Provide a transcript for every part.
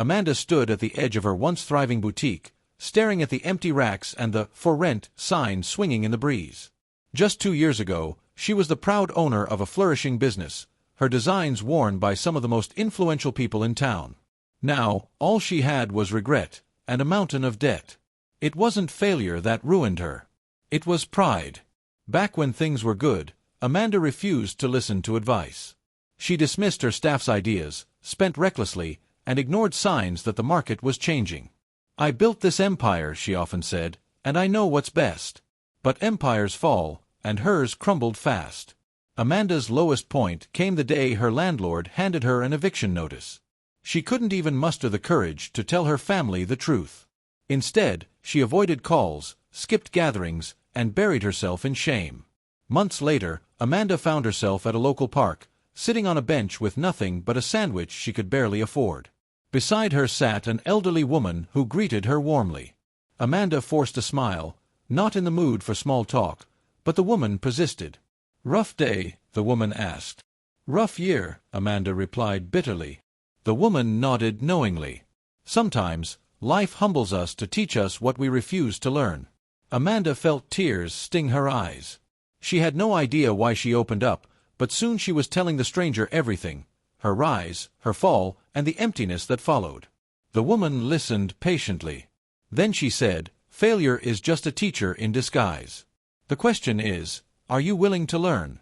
Amanda stood at the edge of her once thriving boutique, staring at the empty racks and the "For Rent" sign swinging in the breeze. Just 2 years ago, she was the proud owner of a flourishing business, her designs worn by some of the most influential people in town. Now, all she had was regret, and a mountain of debt. It wasn't failure that ruined her. It was pride. Back when things were good, Amanda refused to listen to advice. She dismissed her staff's ideas, spent recklessly, and ignored signs that the market was changing. "I built this empire," she often said, "and I know what's best." But empires fall, and hers crumbled fast. Amanda's lowest point came the day her landlord handed her an eviction notice. She couldn't even muster the courage to tell her family the truth. Instead, she avoided calls, skipped gatherings, and buried herself in shame. Months later, Amanda found herself at a local park, sitting on a bench with nothing but a sandwich she could barely afford. Beside her sat an elderly woman who greeted her warmly. Amanda forced a smile, not in the mood for small talk, but the woman persisted. "Rough day?" the woman asked. "Rough year," Amanda replied bitterly. The woman nodded knowingly. Sometimes, life humbles us to teach us what we refuse to learn. Amanda felt tears sting her eyes. She had no idea why she opened up, but soon she was telling the stranger everything: her rise, her fall, and the emptiness that followed. The woman listened patiently. Then she said, "Failure is just a teacher in disguise. The question is, are you willing to learn?"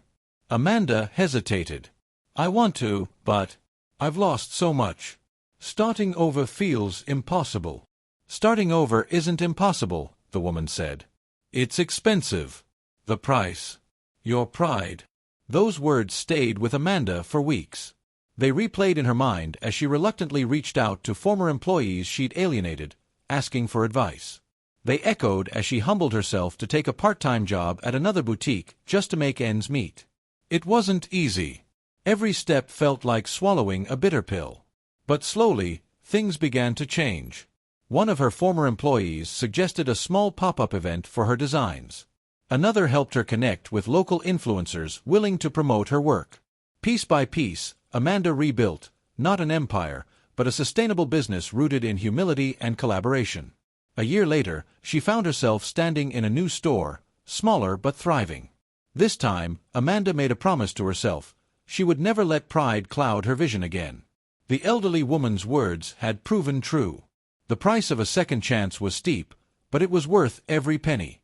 Amanda hesitated. "I want to, but I've lost so much. Starting over feels impossible." "Starting over isn't impossible," the woman said. "It's expensive. The price. Your pride." Those words stayed with Amanda for weeks. They replayed in her mind as she reluctantly reached out to former employees she'd alienated, asking for advice. They echoed as she humbled herself to take a part-time job at another boutique just to make ends meet. It wasn't easy. Every step felt like swallowing a bitter pill. But slowly, things began to change. One of her former employees suggested a small pop-up event for her designs. Another helped her connect with local influencers willing to promote her work. Piece by piece, Amanda rebuilt, not an empire, but a sustainable business rooted in humility and collaboration. A year later, she found herself standing in a new store, smaller but thriving. This time, Amanda made a promise to herself: she would never let pride cloud her vision again. The elderly woman's words had proven true. The price of a second chance was steep, but it was worth every penny.